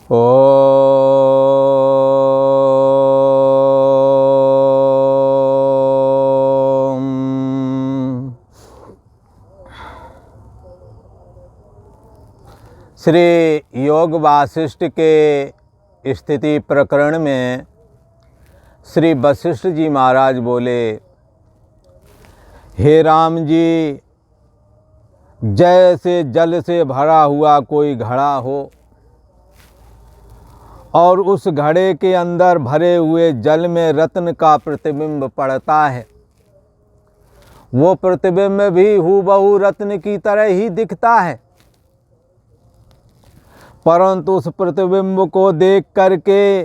ओ श्री योग वासिष्ठ के स्थिति प्रकरण में श्री वशिष्ठ जी महाराज बोले, हे राम जी, जैसे जल से भरा हुआ कोई घड़ा हो और उस घड़े के अंदर भरे हुए जल में रत्न का प्रतिबिंब पड़ता है, वो प्रतिबिंब भी हूबहू रत्न की तरह ही दिखता है, परंतु उस प्रतिबिंब को देख करके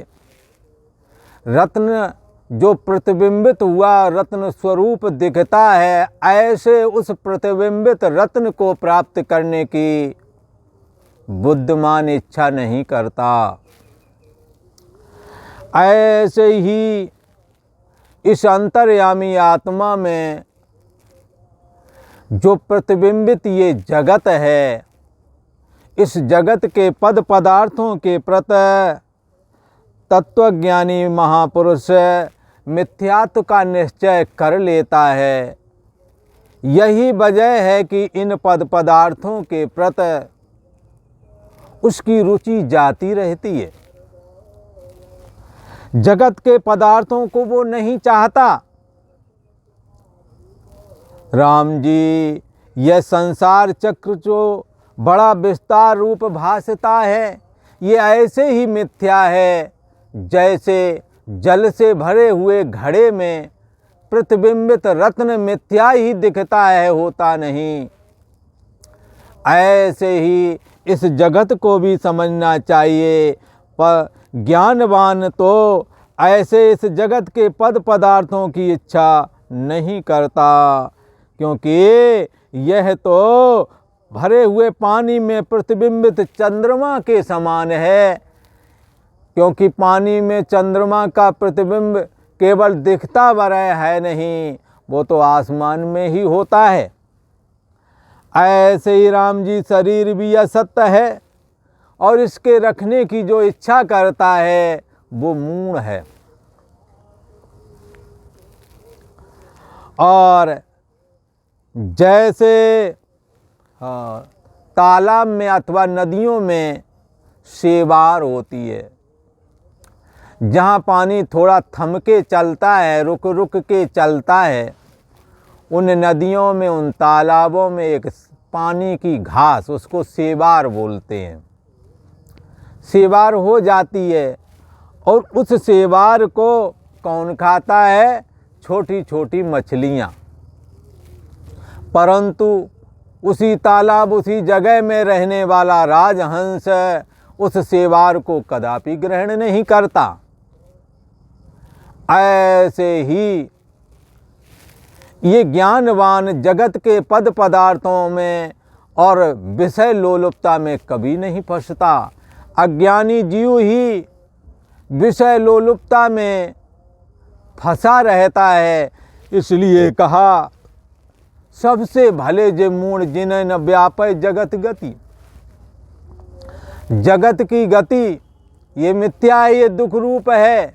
रत्न जो प्रतिबिंबित हुआ रत्न स्वरूप दिखता है, ऐसे उस प्रतिबिंबित रत्न को प्राप्त करने की बुद्धिमान इच्छा नहीं करता। ऐसे ही इस अंतर्यामी आत्मा में जो प्रतिबिंबित ये जगत है, इस जगत के पद पदार्थों के प्रति तत्वज्ञानी महापुरुष मिथ्यात्व का निश्चय कर लेता है। यही वजह है कि इन पद पदार्थों के प्रति उसकी रुचि जाती रहती है। जगत के पदार्थों को वो नहीं चाहता। राम जी, यह संसार चक्र जो बड़ा विस्तार रूप भासता है, ये ऐसे ही मिथ्या है जैसे जल से भरे हुए घड़े में प्रतिबिंबित रत्न मिथ्या ही दिखता है, होता नहीं। ऐसे ही इस जगत को भी समझना चाहिए। पर ज्ञानवान तो ऐसे इस जगत के पद पदार्थों की इच्छा नहीं करता, क्योंकि यह तो भरे हुए पानी में प्रतिबिंबित चंद्रमा के समान है। क्योंकि पानी में चंद्रमा का प्रतिबिंब केवल दिखता वरह है नहीं, वो तो आसमान में ही होता है। ऐसे ही राम जी, शरीर भी असत्य है और इसके रखने की जो इच्छा करता है वो मूढ़ है। और जैसे तालाब में अथवा नदियों में शेवार होती है, जहाँ पानी थोड़ा थम के चलता है, रुक रुक के चलता है, उन नदियों में, उन तालाबों में एक पानी की घास, उसको शेवार बोलते हैं, शेवार हो जाती है। और उस शेवार को कौन खाता है? छोटी छोटी मछलियाँ। परंतु उसी तालाब, उसी जगह में रहने वाला राजहंस उस शेवार को कदापि ग्रहण नहीं करता। ऐसे ही ये ज्ञानवान जगत के पद पदार्थों में और विषय लोलुपता में कभी नहीं फंसता। अज्ञानी जीव ही विषय लोलुपता में फंसा रहता है। इसलिए कहा, सबसे भले जे मूढ़ जिन्हें न व्यापय जगत गति। जगत की गति ये मिथ्या है, ये दुख रूप है,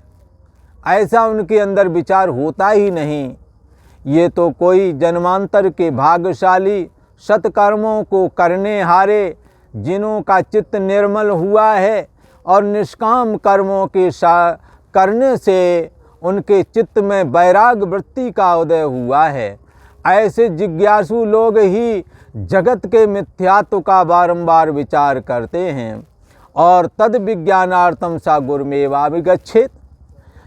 ऐसा उनके अंदर विचार होता ही नहीं। ये तो कोई जन्मांतर के भाग्यशाली सत्कर्मों को करने हारे, जिन्हों का चित्त निर्मल हुआ है और निष्काम कर्मों के करने से उनके चित्त में वैराग वृत्ति का उदय हुआ है, ऐसे जिज्ञासु लोग ही जगत के मिथ्यात्व का बारंबार विचार करते हैं। और तद विज्ञानार्थम सा गुरुमेवाभिगच्छेत।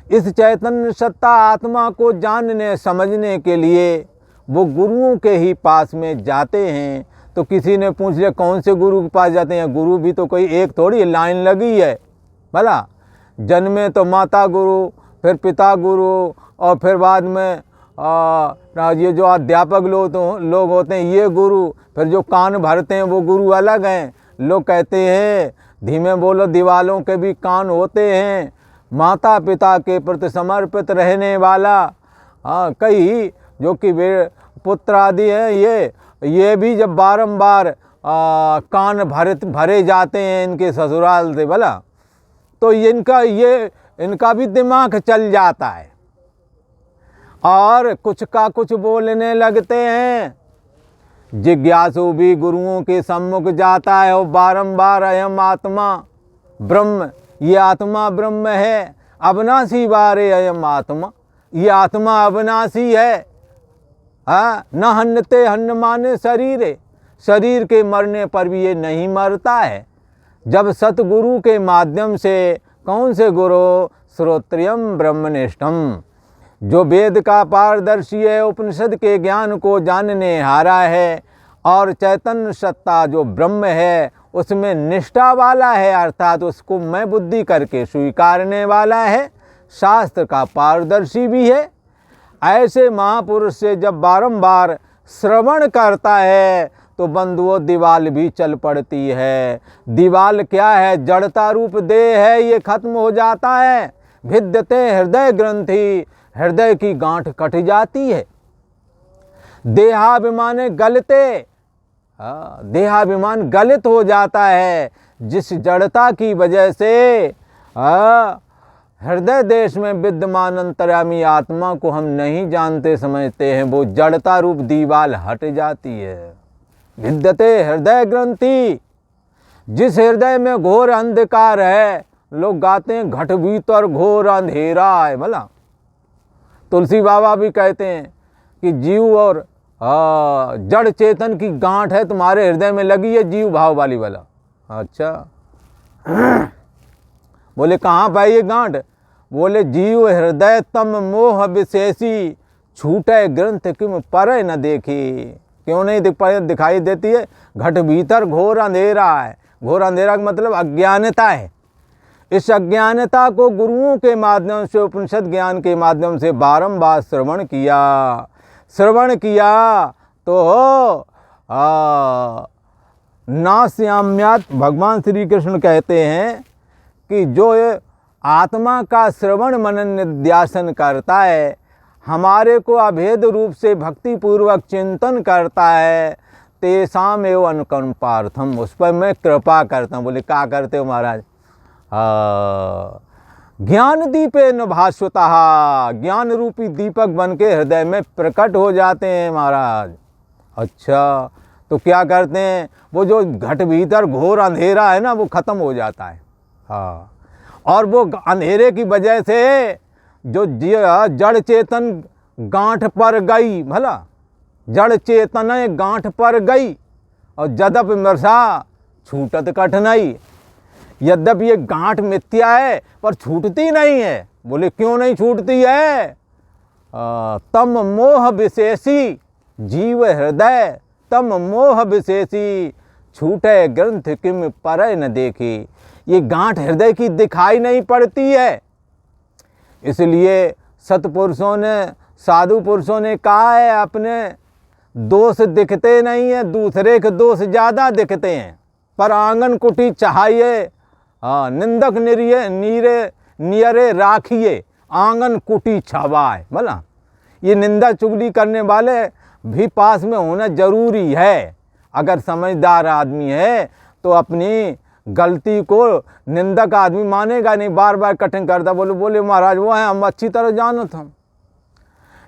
इस चैतन्य सत्ता आत्मा को जानने समझने के लिए वो गुरुओं के ही पास में जाते हैं। तो किसी ने पूछ लिया, कौन से गुरु के पास जाते हैं? गुरु भी तो कोई एक थोड़ी लाइन लगी है। भला जन्मे तो माता गुरु, फिर पिता गुरु, और फिर बाद में ये जो अध्यापक लोग होते हैं ये गुरु, फिर जो कान भरते हैं वो गुरु अलग हैं। लोग कहते हैं धीमे बोलो, दीवालों के भी कान होते हैं। माता पिता के प्रति समर्पित रहने वाला कई जो कि वे पुत्र आदि हैं, ये भी जब बारंबार कान भरे जाते हैं इनके ससुराल से, भला तो इनका भी दिमाग चल जाता है और कुछ का कुछ बोलने लगते हैं। जिज्ञासु भी गुरुओं के सम्मुख जाता है और बारंबार अयम आत्मा ब्रह्म, ये आत्मा ब्रह्म है, अविनाशी बारे अयम आत्मा, ये आत्मा अविनाशी है। हाँ, न हन्नते हन्न माने शरीर, शरीर के मरने पर भी ये नहीं मरता है। जब सतगुरु के माध्यम से, कौन से गुरु? श्रोत्रियम ब्रह्मनिष्ठम, जो वेद का पारदर्शी है, उपनिषद के ज्ञान को जानने हारा है और चैतन्य सत्ता जो ब्रह्म है उसमें निष्ठा वाला है, अर्थात उसको मैं बुद्धि करके स्वीकारने वाला है, शास्त्र का पारदर्शी भी है। ऐसे महापुरुष से जब बारंबार श्रवण करता है तो बंधुओं दीवाल भी चल पड़ती है। दीवाल क्या है? जड़ता रूप देह है, ये खत्म हो जाता है। भिद्यते हृदय ग्रंथि, हृदय की गांठ कट जाती है। देहाभिमान गलते, देहाभिमान गलित हो जाता है। जिस जड़ता की वजह से हृदय देश में विद्यमान अंतर्यामी आत्मा को हम नहीं जानते समझते हैं, वो जड़ता रूप दीवाल हट जाती है। भिद्यते हृदय ग्रंथि, जिस हृदय में घोर अंधकार है, लोग गाते हैं घट भीतर घोर अंधेरा है। भला तुलसी बाबा भी कहते हैं कि जीव और जड़ चेतन की गांठ है तुम्हारे हृदय में लगी है, जीव भाव वाली वाला। अच्छा, बोले कहाँ पाई ये गांठ? बोले जीव हृदय तम मोह विशेषी, छूटे ग्रंथ किम पर न देखी। क्यों नहीं दिखाई देती है? घट भीतर घोर अंधेरा है। घोर अंधेरा का मतलब अज्ञानता है। इस अज्ञानता को गुरुओं के माध्यम से, उपनिषद ज्ञान के माध्यम से बारंबार श्रवण किया तो नास्याम्यात्, भगवान श्री कृष्ण कहते हैं कि जो आत्मा का श्रवण मनन निध्यासन करता है, हमारे को अभेद रूप से भक्ति पूर्वक चिंतन करता है, तेषाम एवं अनुकंपार्थम, उस पर मैं कृपा करता हूँ। बोले क्या करते हो महाराज? ज्ञान दीपे न भास्वतः, ज्ञान रूपी दीपक बन के हृदय में प्रकट हो जाते हैं महाराज। अच्छा, तो क्या करते हैं? वो जो घट भीतर घोर अंधेरा है ना, वो खत्म हो जाता है। हाँ, और वो अंधेरे की वजह से जो जड़ चेतन गांठ पर गई, भला जड़ चेतन गांठ पर गई और जदप मृषा छूटत कठिनाई। यद्यपि ये गांठ मिथ्या है पर छूटती नहीं है। बोले क्यों नहीं छूटती है? तम मोह विशेषी जीव हृदय, तम मोह विशेषी, छूटे ग्रंथ किम पर न देखी। ये गांठ हृदय की दिखाई नहीं पड़ती है। इसलिए सतपुरुषों ने, साधु पुरुषों ने कहा है, अपने दोष दिखते नहीं है, दूसरे के दोष ज़्यादा दिखते हैं। पर आंगन कुटी चाहिए, निंदक नियरे राखिए, आंगन कुटी छवाए। भला ये निंदा चुगली करने वाले भी पास में होना जरूरी है। अगर समझदार आदमी है तो अपनी गलती को निंदक आदमी मानेगा नहीं, बार बार कठिन करता। बोले महाराज वो हैं, हम अच्छी तरह जानत हम,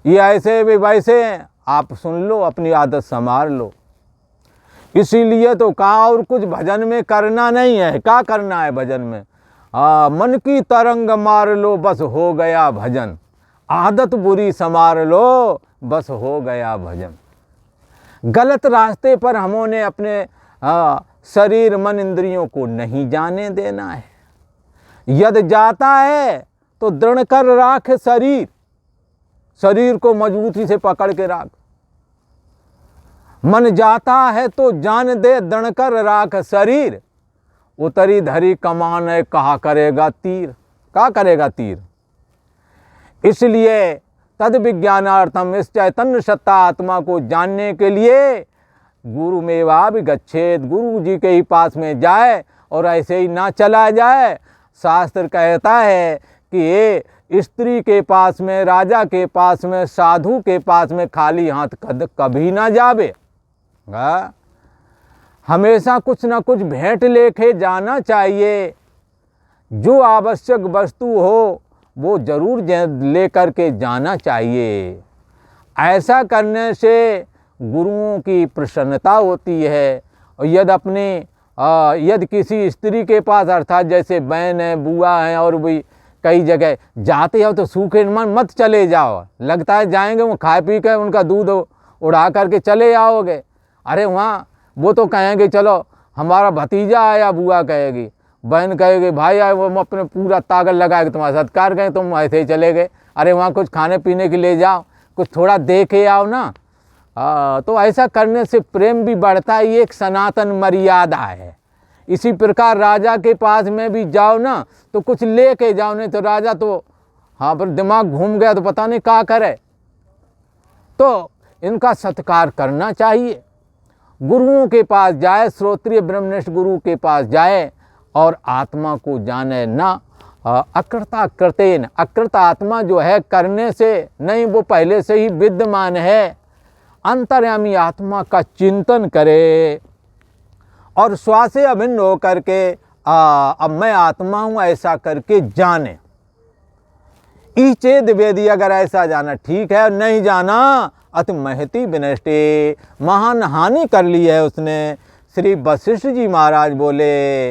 ये ऐसे भी वैसे हैं, आप सुन लो, अपनी आदत संभाल लो। इसीलिए तो कहा और कुछ भजन में करना नहीं है। क्या करना है भजन में? मन की तरंग मार लो बस हो गया भजन, आदत बुरी संवार लो बस हो गया भजन। गलत रास्ते पर हमों अपने शरीर मन इंद्रियों को नहीं जाने देना है। यदि जाता है तो दृढ़ कर राख शरीर, शरीर को मजबूती से पकड़ के राख। मन जाता है तो जान दे दृढ़ कर राख शरीर, उतरी धरी कमान है कहा करेगा तीर। क्या करेगा तीर? इसलिए तद विज्ञानार्थम, इस चैतन्य सत्ता आत्मा को जानने के लिए गुरु मेवाभिगच्छेत्, गुरु जी के ही पास में जाए और ऐसे ही ना चला जाए। शास्त्र कहता है कि ये स्त्री के पास में, राजा के पास में, साधु के पास में खाली हाथ कभी ना जावे। हमेशा कुछ ना कुछ भेंट लेके जाना चाहिए। जो आवश्यक वस्तु हो वो जरूर लेकर के जाना चाहिए। ऐसा करने से गुरुओं की प्रसन्नता होती है। और यदि किसी स्त्री के पास, अर्थात जैसे बहन है, बुआ है, और भी कई जगह जाते हो तो सूखे मन मत चले जाओ। लगता है जाएंगे वो खा पी कर उनका दूध उड़ा करके चले आओगे। अरे वहाँ वो तो कहेंगे चलो हमारा भतीजा आया, बुआ कहेगी, बहन कहेगी भाई आए, वो अपने पूरा ताकत लगा के तुम्हारा सत्कार करें, तुम ऐसे ही चले गए। अरे वहाँ कुछ खाने पीने के ले जाओ, कुछ थोड़ा दे के आओ ना। तो ऐसा करने से प्रेम भी बढ़ता है, ये एक सनातन मर्यादा है। इसी प्रकार राजा के पास में भी जाओ ना तो कुछ ले के जाओ, नहीं तो राजा तो हाँ पर दिमाग घूम गया तो पता नहीं क्या करे। तो इनका सत्कार करना चाहिए। गुरुओं के पास जाए, श्रोत्रिय ब्रह्मनिष्ठ गुरु के पास जाए और आत्मा को जाने ना। अकृता कृतेन, अकृत आत्मा जो है करने से नहीं, वो पहले से ही विद्यमान है। अंतर्यामी आत्मा का चिंतन करे और श्वास से अभिन्न हो करके अब मैं आत्मा हूँ ऐसा करके जाने। ईचेद वेदी, अगर ऐसा जाना ठीक है, नहीं जाना अति महती विनष्टे, महान हानि कर ली है उसने। श्री वशिष्ठ जी महाराज बोले,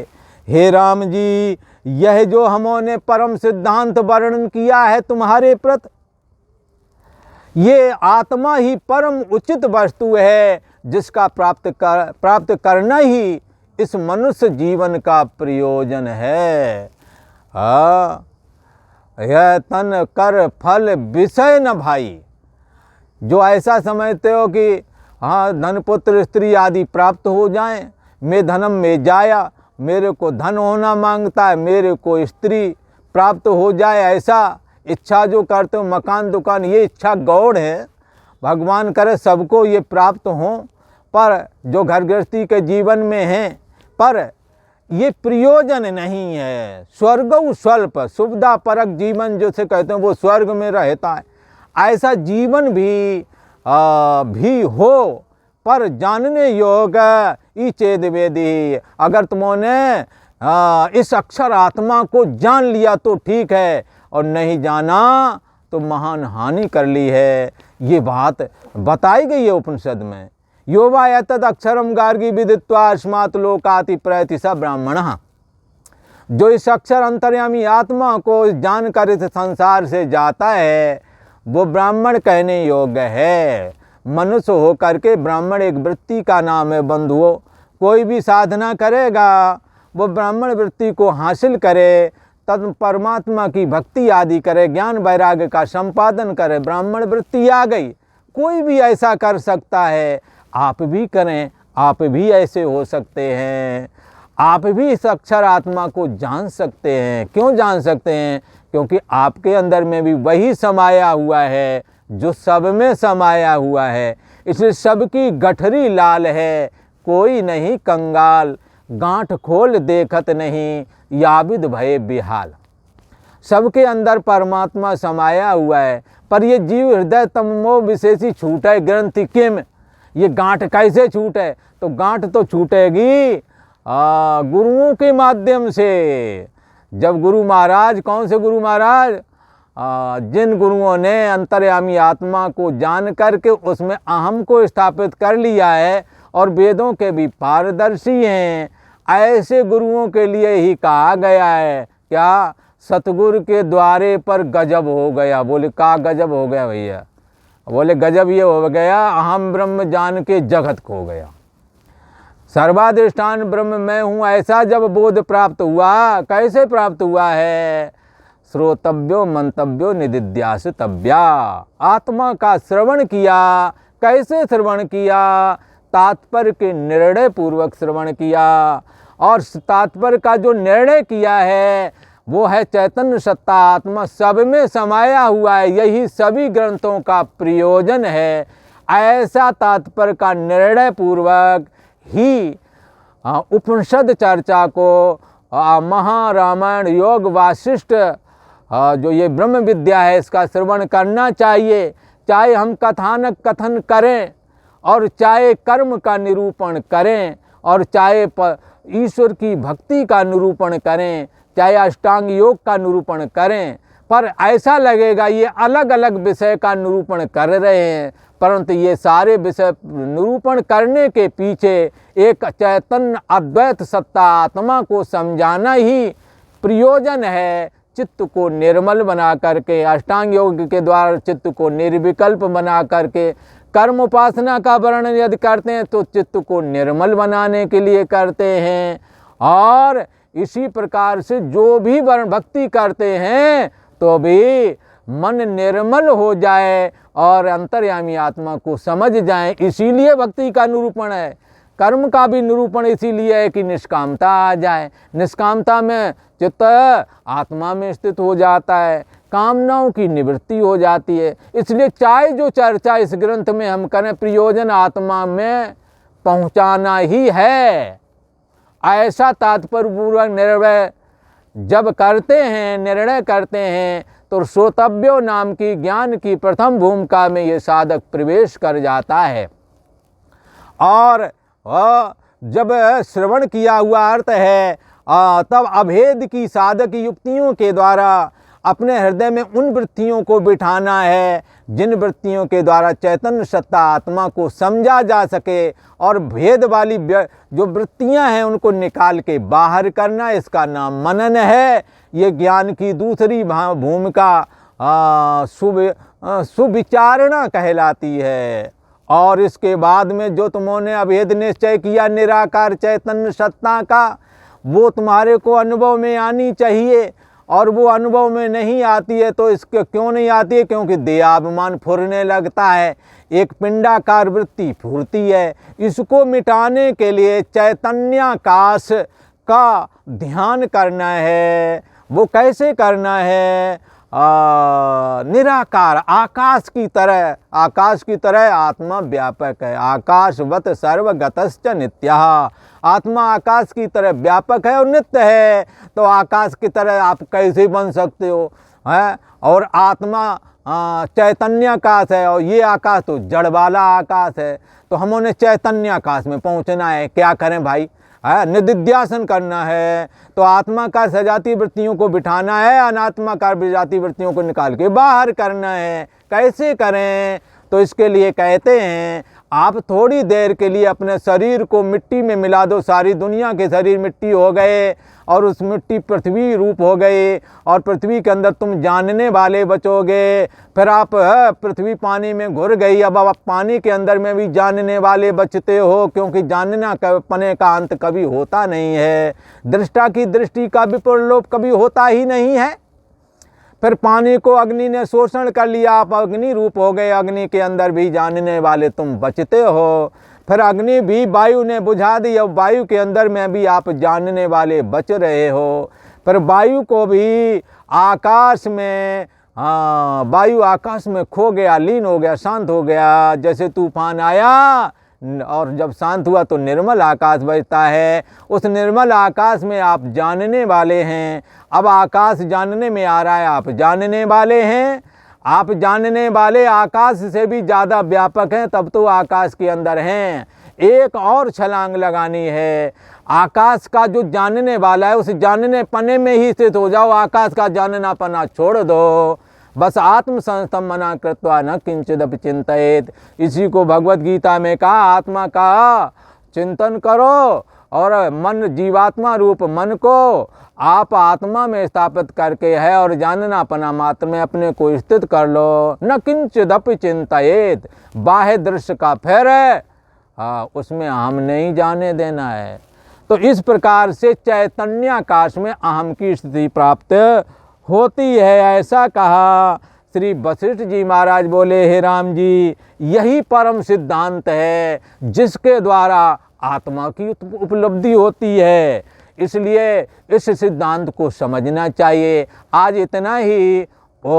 हे राम जी, यह जो हमने परम सिद्धांत वर्णन किया है तुम्हारे प्रति, ये आत्मा ही परम उचित वस्तु है जिसका प्राप्त करना ही इस मनुष्य जीवन का प्रयोजन है। यह तन कर फल विषय न भाई। जो ऐसा समझते हो कि हाँ धन पुत्र स्त्री आदि प्राप्त हो जाएं, मैं धनम में जाया, मेरे को धन होना मांगता है, मेरे को स्त्री प्राप्त हो जाए, ऐसा इच्छा जो करते हो, मकान दुकान, ये इच्छा गौड़ है। भगवान करे सबको ये प्राप्त हो, पर जो घर गृहस्थी के जीवन में है, पर ये प्रयोजन नहीं है। स्वर्गौ स्वल्प, सुविधा परक जीवन जो से कहते हैं वो स्वर्ग में रहता है, ऐसा जीवन भी हो पर जानने योग्य ईचेद वेदी। अगर तुमने इस अक्षर आत्मा को जान लिया तो ठीक है, और नहीं जाना तो महान हानि कर ली है। ये बात बताई गई है उपनिषद में। यो वा एतद् अक्षरम गार्गी विदित्वा अस्मात् लोकाति प्रयति स ब्राह्मणः। जो इस अक्षर अंतर्यामी आत्मा को जानकर इस संसार से जाता है वो ब्राह्मण कहने योग्य है। मनुष्य हो करके ब्राह्मण एक वृत्ति का नाम है बंधुओं। कोई भी साधना करेगा वो ब्राह्मण वृत्ति को हासिल करे, तब परमात्मा की भक्ति आदि करे, ज्ञान वैराग्य का संपादन करे, ब्राह्मण वृत्ति आ गई। कोई भी ऐसा कर सकता है, आप भी करें, आप भी ऐसे हो सकते हैं, आप भी इस अक्षर आत्मा को जान सकते हैं। क्यों जान सकते हैं? क्योंकि आपके अंदर में भी वही समाया हुआ है जो सब में समाया हुआ है। इसलिए सबकी गठरी लाल है, कोई नहीं कंगाल, गांठ खोल देखत नहीं, याविद भये बेहाल। सबके अंदर परमात्मा समाया हुआ है, पर ये जीव हृदय तमोह विशेषी छूटे ग्रंथि किम। ये गांठ कैसे छूटे? तो गांठ तो छूटेगी गुरुओं के माध्यम से। जब गुरु महाराज, कौन से गुरु महाराज? जिन गुरुओं ने अंतर्यामी आत्मा को जान करके उसमें अहम को स्थापित कर लिया है और वेदों के भी पारदर्शी हैं, ऐसे गुरुओं के लिए ही कहा गया है क्या? सतगुरु के द्वारे पर गजब हो गया। बोले का गजब हो गया भैया? बोले गजब ये हो गया, अहम ब्रह्म जान के जगत खो गया। सर्वाधिष्ठान ब्रह्म मैं हूँ ऐसा जब बोध प्राप्त हुआ, कैसे प्राप्त हुआ है? श्रोतव्यो मंतव्यो निदिध्यासितव्या। आत्मा का श्रवण किया। कैसे श्रवण किया? तात्पर्य के निर्णय पूर्वक श्रवण किया। और तात्पर्य का जो निर्णय किया है वो है चैतन्य सत्ता आत्मा सब में समाया हुआ है, यही सभी ग्रंथों का प्रयोजन है। ऐसा तात्पर्य का निर्णय पूर्वक ही उपनिषद चर्चा को, महारामायण योग वासिष्ठ जो ये ब्रह्म विद्या है इसका श्रवण करना चाहिए। चाहे हम कथानक कथन करें और चाहे कर्म का निरूपण करें और चाहे ईश्वर की भक्ति का निरूपण करें, चाहे अष्टांग योग का निरूपण करें, पर ऐसा लगेगा ये अलग अलग विषय का निरूपण कर रहे हैं, परंतु ये सारे विषय निरूपण करने के पीछे एक चैतन्य अद्वैत सत्ता आत्मा को समझाना ही प्रयोजन है। चित्त को निर्मल बना करके, अष्टांग योग के द्वारा चित्त को निर्विकल्प बना करके, कर्म उपासना का वर्णन यदि करते हैं तो चित्त को निर्मल बनाने के लिए करते हैं। और इसी प्रकार से जो भी भक्ति करते हैं तो भी मन निर्मल हो जाए और अंतर्यामी आत्मा को समझ जाए, इसीलिए भक्ति का निरूपण है। कर्म का भी निरूपण इसीलिए है कि निष्कामता आ जाए। निष्कामता में चित्त आत्मा में स्थित हो जाता है, कामनाओं की निवृत्ति हो जाती है। इसलिए चाहे जो चर्चा इस ग्रंथ में हम करें, प्रयोजन आत्मा में पहुंचाना ही है, ऐसा तात्पर्यपूर्वक निर्णय जब करते हैं, निर्णय करते हैं, तो श्रोतव्यो नाम की ज्ञान की प्रथम भूमिका में ये साधक प्रवेश कर जाता है। और जब श्रवण किया हुआ अर्थ है, तब अभेद की साधक युक्तियों के द्वारा अपने हृदय में उन वृत्तियों को बिठाना है जिन वृत्तियों के द्वारा चैतन्य सत्ता आत्मा को समझा जा सके, और भेद वाली जो वृत्तियां हैं उनको निकाल के बाहर करना, इसका नाम मनन है। ये ज्ञान की दूसरी भूमिका सुविचारणा कहलाती है। और इसके बाद में जो तुमने अभेद निश्चय किया निराकार चैतन्य सत्ता का, वो तुम्हारे को अनुभव में आनी चाहिए, और वो अनुभव में नहीं आती है तो इसके क्यों नहीं आती है? क्योंकि देहाभिमान फुरने लगता है, एक पिंडाकार वृत्ति फूरती है। इसको मिटाने के लिए चैतन्याकाश का ध्यान करना है। वो कैसे करना है? निराकार आकाश की तरह, आकाश की तरह आत्मा व्यापक है। आकाशवत सर्वगतश्च नित्यः, आत्मा आकाश की तरह व्यापक है और नित्य है। तो आकाश की तरह आप कैसे बन सकते हो? है, और आत्मा चैतन्य आकाश है, और ये आकाश तो जड़ वाला आकाश है। तो हमने चैतन्य आकाश में पहुंचना है। क्या करें भाई? निदिध्यासन करना है, तो आत्मा का सजाती वृत्तियों को बिठाना है, अनात्मा का विजाती वृत्तियों को निकाल के बाहर करना है। कैसे करें? तो इसके लिए कहते हैं, आप थोड़ी देर के लिए अपने शरीर को मिट्टी में मिला दो। सारी दुनिया के शरीर मिट्टी हो गए और उस मिट्टी पृथ्वी रूप हो गई, और पृथ्वी के अंदर तुम जानने वाले बचोगे। फिर आप पृथ्वी पानी में घुर गई, अब आप पानी के अंदर में भी जानने वाले बचते हो, क्योंकि जानना पने का अंत कभी होता नहीं है। दृष्टा की दृष्टि का विप्रलोप कभी होता ही नहीं है। फिर पानी को अग्नि ने शोषण कर लिया, आप अग्नि रूप हो गए, अग्नि के अंदर भी जानने वाले तुम बचते हो। फिर अग्नि भी वायु ने बुझा दी, अब वायु के अंदर में भी आप जानने वाले बच रहे हो। फिर वायु को भी आकाश में, वायु आकाश में खो गया, लीन हो गया, शांत हो गया। जैसे तूफान आया और जब शांत हुआ तो निर्मल आकाश बजता है। उस निर्मल आकाश में आप जानने वाले हैं। अब आकाश जानने में आ रहा है, आप जानने वाले हैं। आप जानने वाले आकाश से भी ज़्यादा व्यापक हैं, तब तो आकाश के अंदर हैं। एक और छलांग लगानी है। आकाश का जो जानने वाला है उस जानने पने में ही स्थित हो जाओ। आकाश का जानना पना छोड़ दो। बस आत्म संस्थम मना कृत्वा न किंचिदपि चिंतयेत। इसी को भगवत गीता में कहा, आत्मा का चिंतन करो और मन, जीवात्मा रूप मन को आप आत्मा में स्थापित करके है और जानना पना मात्र में अपने को स्थित कर लो। न किंचिदपि चिंतयेत, बाह्य दृश्य का फेर है, उसमें अहम नहीं जाने देना है। तो इस प्रकार से चैतन्याकाश में अहम की स्थिति प्राप्त होती है, ऐसा कहा। श्री वशिष्ठ जी महाराज बोले, हे राम जी, यही परम सिद्धांत है जिसके द्वारा आत्मा की उपलब्धि होती है। इसलिए इस सिद्धांत को समझना चाहिए। आज इतना ही। ओ